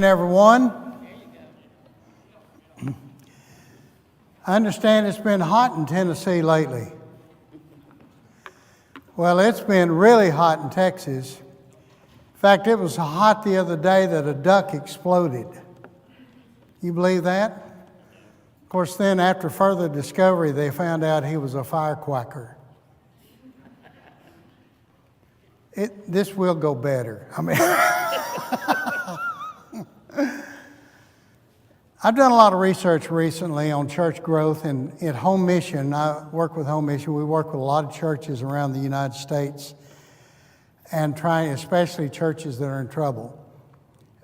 Everyone. I understand it's been hot in Tennessee lately. Well, it's been really hot in Texas. In fact, it was so hot the other day that a duck exploded. You believe that? Of course, then after further discovery, they found out he was a firecracker. This will go better. I mean, I've done a lot of research recently on church growth, and at Home Mission, I work with Home Mission. We work with a lot of churches around the United States, and especially churches that are in trouble.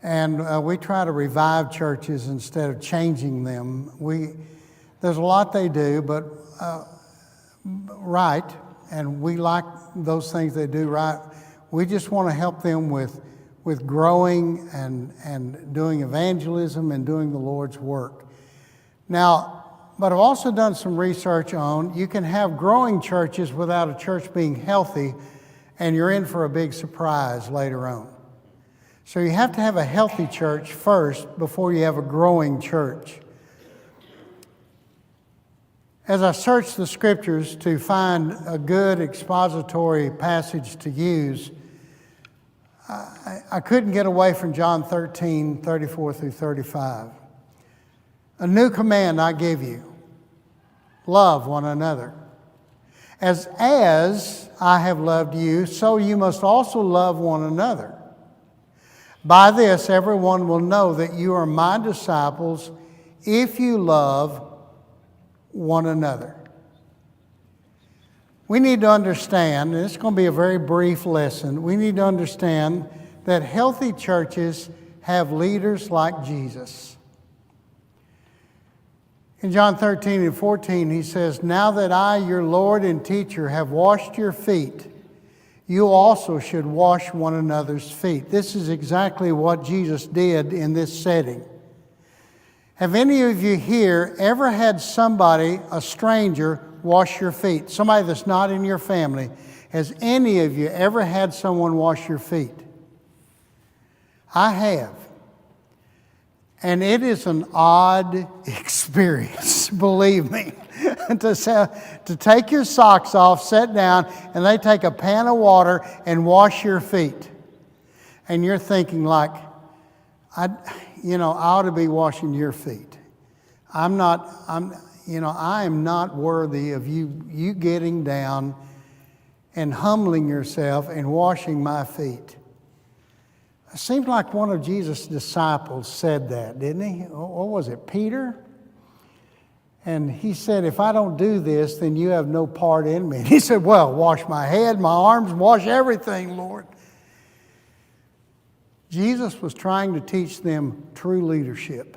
And we try to revive churches instead of changing them. There's a lot they do, but right, and we like those things they do right. We just want to help them with growing and doing evangelism and doing the Lord's work. Now, but I've also done some research on you can have growing churches without a church being healthy, and you're in for a big surprise later on. So you have to have a healthy church first before you have a growing church. As I searched the scriptures to find a good expository passage to use, I couldn't get away from John 13, 34 through 35. A new command I give you, love one another. As I have loved you, so you must also love one another. By this, everyone will know that you are my disciples if you love one another. We need to understand, and it's going to be a very brief lesson, we need to understand that healthy churches have leaders like Jesus. In John 13 and 14, he says, "Now that I, your Lord and teacher, have washed your feet, you also should wash one another's feet." This is exactly what Jesus did in this setting. Have any of you here ever had somebody, a stranger, wash your feet? Somebody that's not in your family. Has any of you ever had someone wash your feet? I have. And it is an odd experience, believe me, to take your socks off, sit down, and they take a pan of water and wash your feet. And you're thinking like, I ought to be washing your feet. I am not worthy of you getting down and humbling yourself and washing my feet. It seemed like one of Jesus' disciples said that, didn't he? Or was it Peter? And he said, "If I don't do this, then you have no part in me." And he said, "Well, wash my head, my arms, wash everything, Lord." Jesus was trying to teach them true leadership.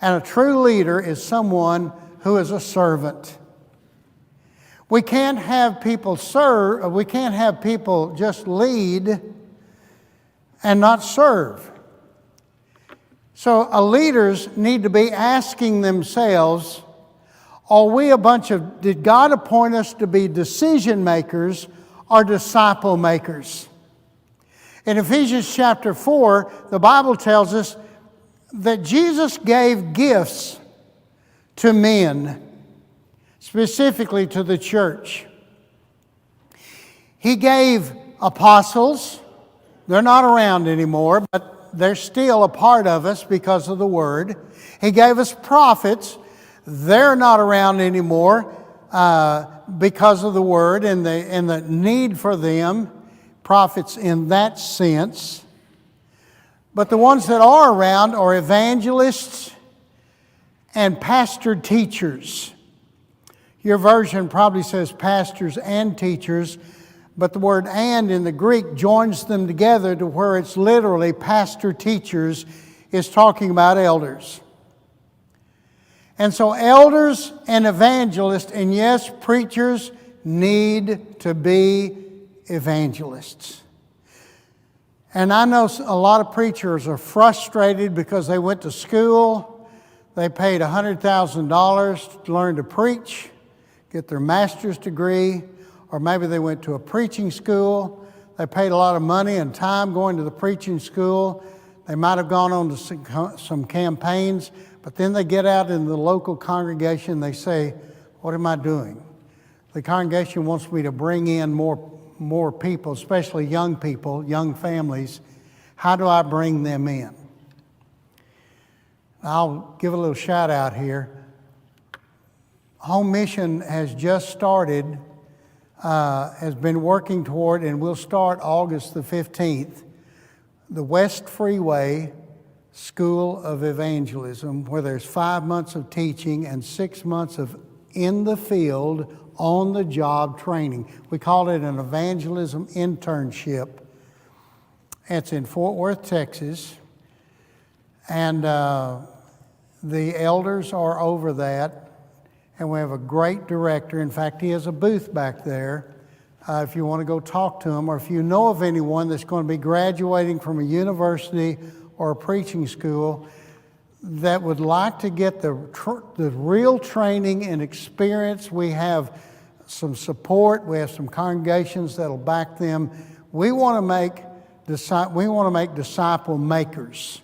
And a true leader is someone who is a servant. We can't have people serve, we can't have people just lead and not serve. So leaders need to be asking themselves, did God appoint us to be decision makers or disciple makers? In Ephesians chapter 4, the Bible tells us that Jesus gave gifts to men, specifically to the church. He gave apostles. They're not around anymore, but they're still a part of us because of the Word. He gave us prophets. They're not around anymore because of the Word and the need for them, prophets in that sense. But the ones that are around are evangelists and pastored teachers. Your version probably says pastors and teachers, but the word "and" in the Greek joins them together to where it's literally pastor teachers is talking about elders. And so elders and evangelists, and yes, preachers need to be evangelists. And I know a lot of preachers are frustrated because they went to school, they paid $100,000 to learn to preach, get their master's degree, or maybe they went to a preaching school. They paid a lot of money and time going to the preaching school. They might have gone on to some campaigns, but then they get out in the local congregation, they say, what am I doing? The congregation wants me to bring in more people, especially young people, young families. How do I bring them in? I'll give a little shout out here. Home Mission has just started, has been working toward, and will start August the 15th, the West Freeway School of Evangelism, where there's 5 months of teaching and 6 months of in the field, on-the-job training. We call it an evangelism internship. It's in Fort Worth, Texas, and the elders are over that, and we have a great director. In fact, he has a booth back there. If you want to go talk to him, or if you know of anyone that's going to be graduating from a university or a preaching school that would like to get the real training and experience, we have some support. We have some congregations that'll back them. We want to make disciple makers,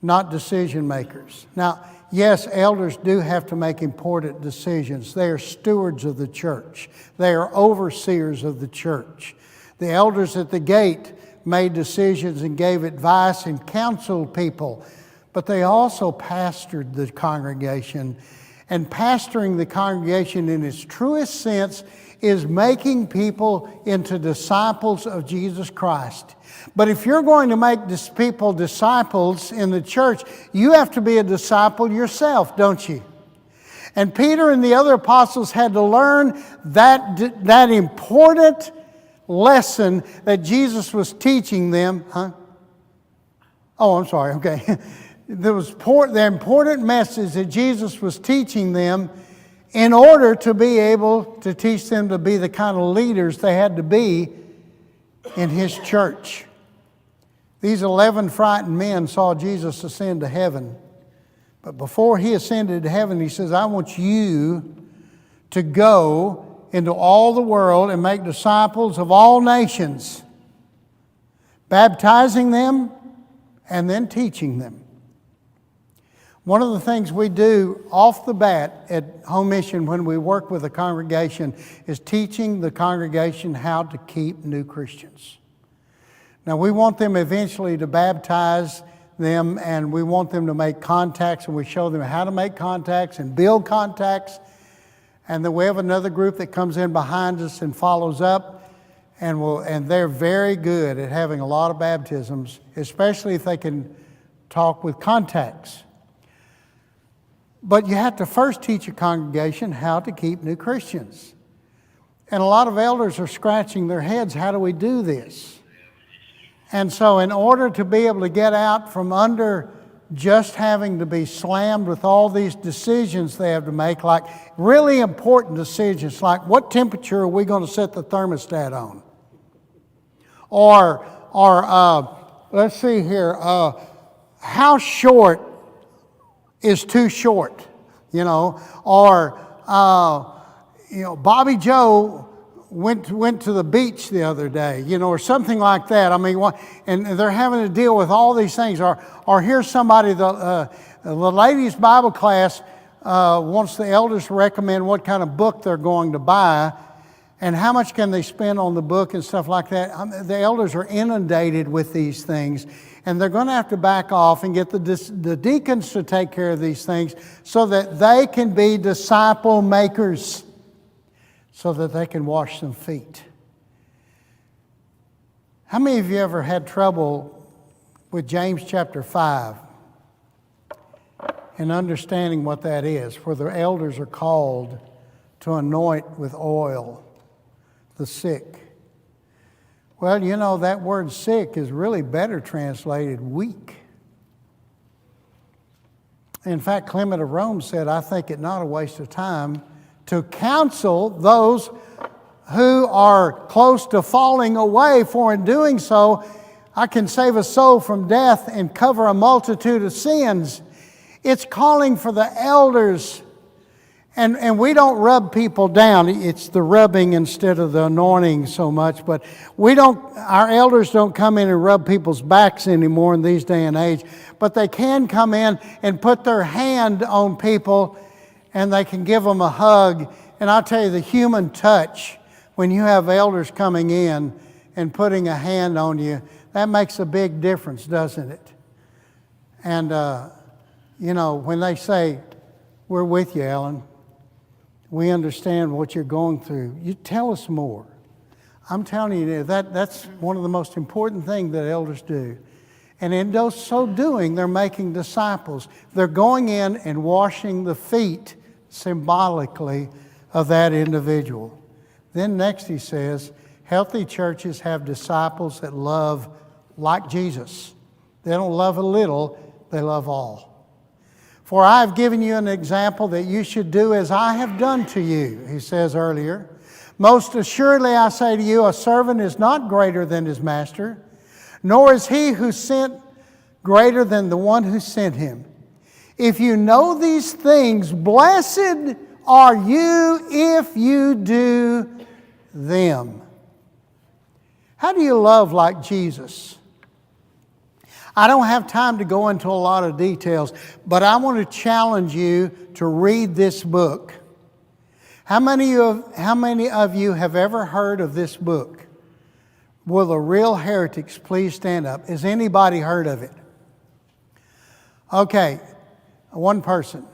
not decision makers. Now, yes, elders do have to make important decisions. They are stewards of the church. They are overseers of the church. The elders at the gate made decisions and gave advice and counseled people, but they also pastored the congregation. And pastoring the congregation in its truest sense is making people into disciples of Jesus Christ. But if you're going to make people disciples in the church, you have to be a disciple yourself, don't you? And Peter and the other apostles had to learn that important lesson that Jesus was teaching them. Oh, I'm sorry, okay. There was the important message that Jesus was teaching them in order to be able to teach them to be the kind of leaders they had to be in His church. These 11 frightened men saw Jesus ascend to heaven. But before He ascended to heaven, He says, I want you to go into all the world and make disciples of all nations, baptizing them and then teaching them. One of the things we do off the bat at Home Mission when we work with a congregation is teaching the congregation how to keep new Christians. Now, we want them eventually to baptize them, and we want them to make contacts, and we show them how to make contacts and build contacts. And then we have another group that comes in behind us and follows up, and they're very good at having a lot of baptisms, especially if they can talk with contacts. But you have to first teach a congregation how to keep new Christians. And a lot of elders are scratching their heads, how do we do this? And so in order to be able to get out from under just having to be slammed with all these decisions they have to make, like really important decisions, like what temperature are we going to set the thermostat on? Or let's see here, how short is too short, or Bobby Joe went to the beach the other day, or something like that. I mean, and they're having to deal with all these things. Or here's somebody, the ladies' Bible class wants the elders to recommend what kind of book they're going to buy, and how much can they spend on the book and stuff like that. The elders are inundated with these things. And they're going to have to back off and get the deacons to take care of these things so that they can be disciple makers, so that they can wash some feet. How many of you ever had trouble with James chapter 5 and understanding what that is, where the elders are called to anoint with oil the sick? Well, that word sick is really better translated weak. In fact, Clement of Rome said, I think it not a waste of time to counsel those who are close to falling away, for in doing so, I can save a soul from death and cover a multitude of sins. It's calling for the elders And we don't rub people down. It's the rubbing instead of the anointing so much. But our elders don't come in and rub people's backs anymore in these day and age. But they can come in and put their hand on people and they can give them a hug. And I'll tell you, the human touch, when you have elders coming in and putting a hand on you, that makes a big difference, doesn't it? And, when they say, "We're with you, Ellen. We understand what you're going through. You tell us more." I'm telling you, that's one of the most important things that elders do. And in so doing, they're making disciples. They're going in and washing the feet symbolically of that individual. Then next he says, healthy churches have disciples that love like Jesus. They don't love a little, they love all. "For I have given you an example that you should do as I have done to you," he says earlier. "Most assuredly I say to you, a servant is not greater than his master, nor is he who sent greater than the one who sent him. If you know these things, blessed are you if you do them." How do you love like Jesus? I don't have time to go into a lot of details, but I want to challenge you to read this book. How many of you have ever heard of this book? Will the Real Heretics please stand up? Has anybody heard of it? Okay, one person.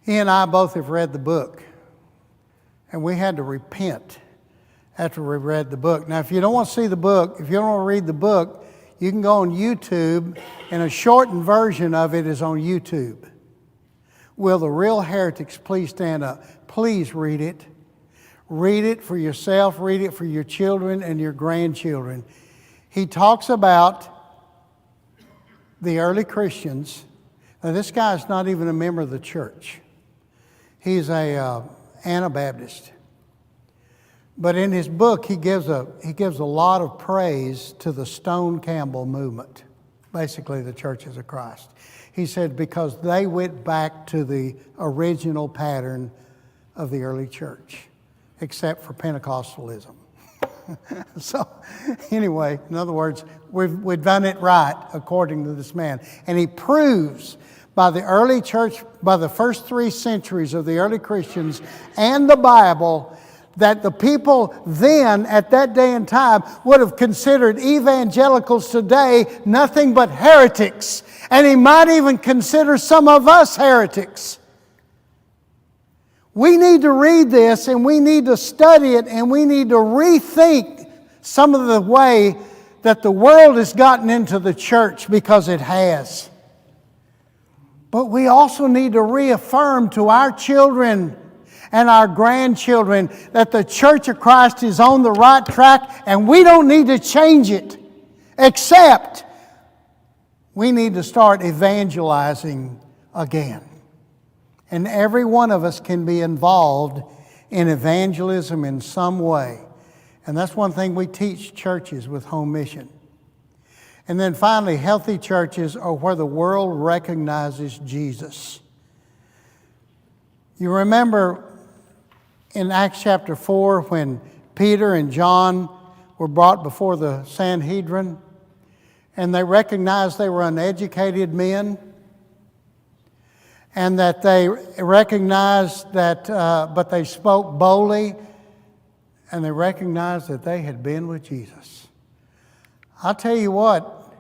He and I both have read the book, and we had to repent after we read the book. Now, if you don't want to see the book, if you don't want to read the book, you can go on YouTube, and a shortened version of it is on YouTube. Will the Real Heretics please stand up? Please read it. Read it for yourself. Read it for your children and your grandchildren. He talks about the early Christians. Now, this guy's not even a member of the church. He's a Anabaptist. But in his book, he gives a lot of praise to the Stone Campbell movement, basically the Churches of Christ. He said because they went back to the original pattern of the early church, except for Pentecostalism. So anyway, in other words, we've done it right according to this man. And he proves by the early church, by the first 3 centuries of the early Christians and the Bible, that the people then, at that day and time, would have considered evangelicals today nothing but heretics. And he might even consider some of us heretics. We need to read this, and we need to study it, and we need to rethink some of the way that the world has gotten into the church, because it has. But we also need to reaffirm to our children and our grandchildren that the Church of Christ is on the right track, and we don't need to change it, except we need to start evangelizing again. And every one of us can be involved in evangelism in some way. And that's one thing we teach churches with home mission. And then finally, healthy churches are where the world recognizes Jesus. You remember in Acts chapter 4 when Peter and John were brought before the Sanhedrin, and they recognized they were uneducated men, and that they recognized that, but they spoke boldly, and they recognized that they had been with Jesus. I'll tell you what,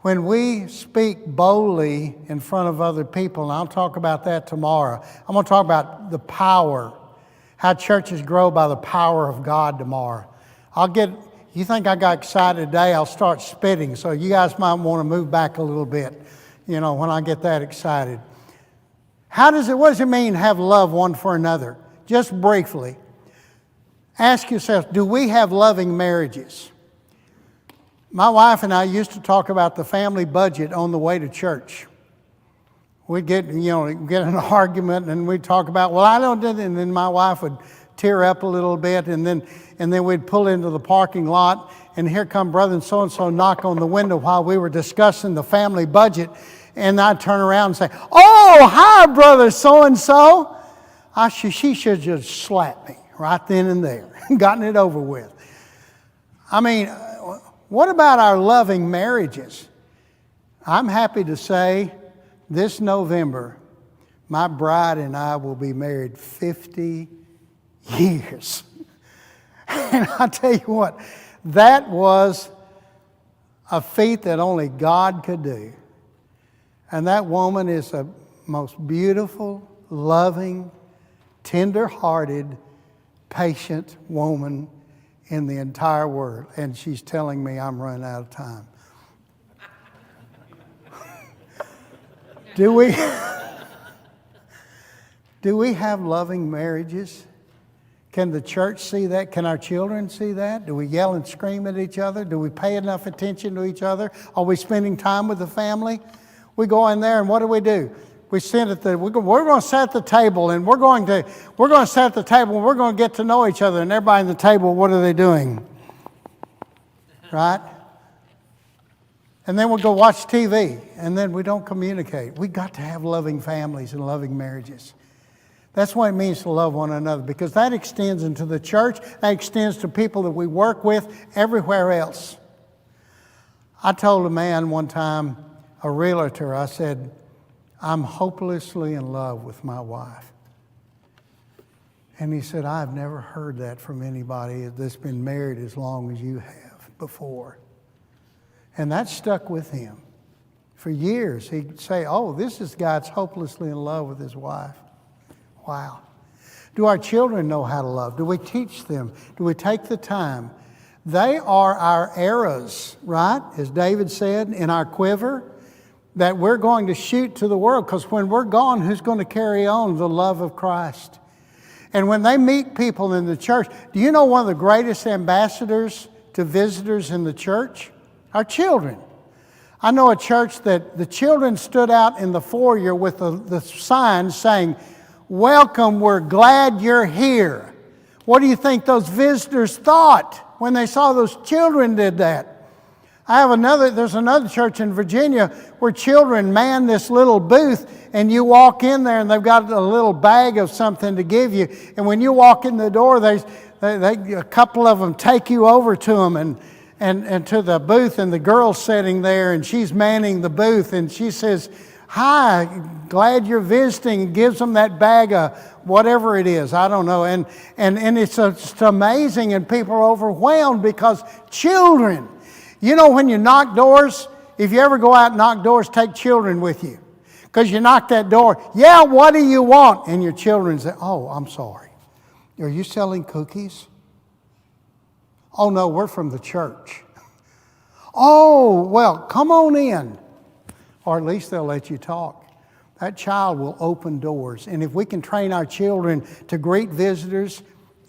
when we speak boldly in front of other people, and I'll talk about that tomorrow, I'm going to talk about the power, how churches grow by the power of God tomorrow. You think I got excited today, I'll start spitting, so you guys might want to move back a little bit, when I get that excited. What does it mean have love one for another? Just briefly, ask yourself, do we have loving marriages? My wife and I used to talk about the family budget on the way to church. We'd get in an argument, and we'd talk about, well, I don't do that, and then my wife would tear up a little bit, and then we'd pull into the parking lot, and here come brother and so knock on the window while we were discussing the family budget. And I'd turn around and say, "Oh, hi, brother so-and-so. She should just slap me right then and there, gotten it over with. I mean, what about our loving marriages? I'm happy to say this November, my bride and I will be married 50 years. And I tell you what, that was a feat that only God could do. And that woman is the most beautiful, loving, tender-hearted, patient woman in the entire world. And she's telling me I'm running out of time. Do we have loving marriages? Can the church see that? Can our children see that? Do we yell and scream at each other? Do we pay enough attention to each other? Are we spending time with the family? We go in there and what do? We sit at we're going to sit at the table and we're going to sit at the table and we're going to get to know each other. And everybody at the table, what are they doing? Right? And then we'll go watch TV and then we don't communicate. We got to have loving families and loving marriages. That's what it means to love one another, because that extends into the church, that extends to people that we work with, everywhere else. I told a man one time, a realtor, I said, I'm hopelessly in love with my wife. And he said, I've never heard that from anybody that's been married as long as you have before. And that stuck with him. For years, he'd say, oh, this is the guy that's hopelessly in love with his wife. Wow. Do our children know how to love? Do we teach them? Do we take the time? They are our arrows, right? As David said, in our quiver, that we're going to shoot to the world. Because when we're gone, who's going to carry on the love of Christ? And when they meet people in the church, do you know one of the greatest ambassadors to visitors in the church? Our children. I know a church that the children stood out in the foyer with the sign saying, welcome, we're glad you're here. What do you think those visitors thought when they saw those children did that? There's another church in Virginia where children man this little booth and you walk in there and they've got a little bag of something to give you. And when you walk in the door, a couple of them take you over to them and to the booth, and the girl's sitting there and she's manning the booth and she says, hi, glad you're visiting, and gives them that bag of whatever it is. I don't know. And it's just amazing, and people are overwhelmed because children. You know, when you knock doors, if you ever go out and knock doors, take children with you. Because you knock that door, yeah, what do you want? And your children say, oh, I'm sorry. Are you selling cookies? Oh, no, we're from the church. Oh, well, come on in. Or at least they'll let you talk. That child will open doors. And if we can train our children to greet visitors,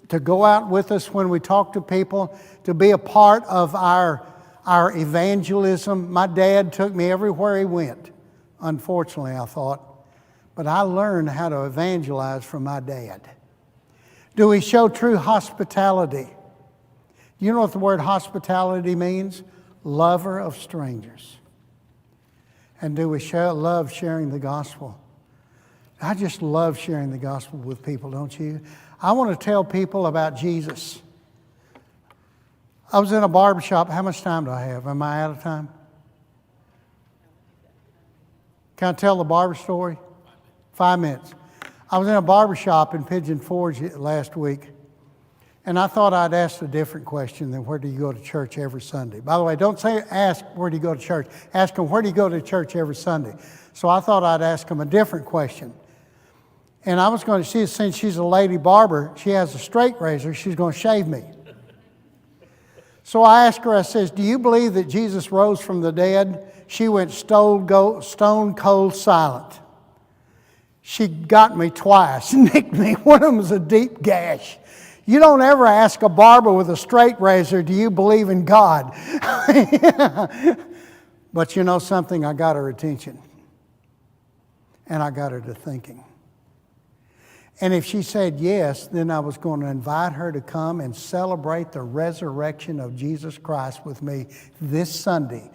to go out with us when we talk to people, to be a part of our evangelism. My dad took me everywhere he went. Unfortunately, I thought. But I learned how to evangelize from my dad. Do we show true hospitality? You know what the word hospitality means? Lover of strangers. And do we love sharing the gospel? I just love sharing the gospel with people, don't you? I want to tell people about Jesus. I was in a barbershop. How much time do I have? Am I out of time? Can I tell the barber story? 5 minutes. I was in a barbershop in Pigeon Forge last week, and I thought I'd ask a different question than where do you go to church every Sunday? By the way, don't ask where do you go to church. Ask them where do you go to church every Sunday. So I thought I'd ask them a different question. And I was going to, since she's a lady barber, she has a straight razor, she's going to shave me. So I asked her, I says, do you believe that Jesus rose from the dead? She went stone cold silent. She got me twice, nicked me. One of them was a deep gash. You don't ever ask a barber with a straight razor, do you believe in God? But you know something? I got her attention. And I got her to thinking. And if she said yes, then I was going to invite her to come and celebrate the resurrection of Jesus Christ with me this Sunday.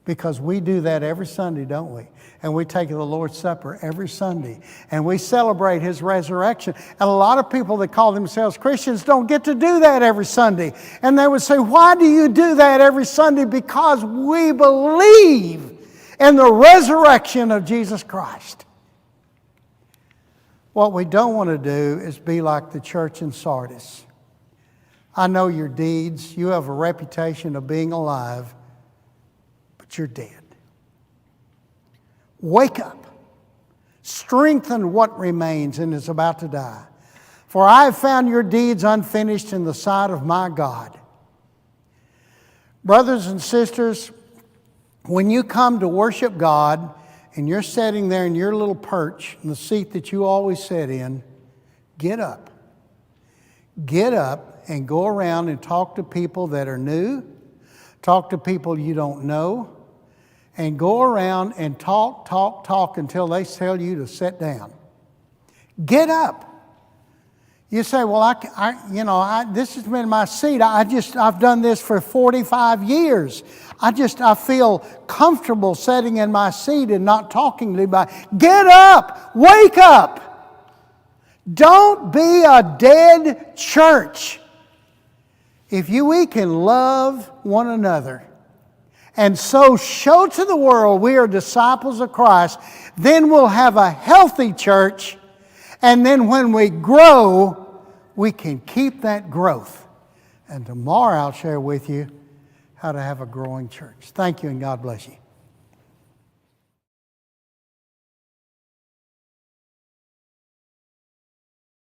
because we do that every Sunday, don't we? And we take the Lord's Supper every Sunday. And we celebrate His resurrection. And a lot of people that call themselves Christians don't get to do that every Sunday. And they would say, why do you do that every Sunday? Because we believe in the resurrection of Jesus Christ. What we don't want to do is be like the church in Sardis. I know your deeds. You have a reputation of being alive, but you're dead. Wake up. Strengthen what remains and is about to die. For I have found your deeds unfinished in the sight of my God. Brothers and sisters, when you come to worship God and you're sitting there in your little perch in the seat that you always sit in, get up. Get up and go around and talk to people that are new. Talk to people you don't know. And go around and talk until they tell you to sit down. Get up. You say, well, this has been my seat. I've done this for 45 years. I feel comfortable sitting in my seat and not talking to anybody. Get up. Wake up. Don't be a dead church. If we can love one another and so show to the world we are disciples of Christ, then we'll have a healthy church. And then when we grow, we can keep that growth. And tomorrow I'll share with you how to have a growing church. Thank you and God bless you.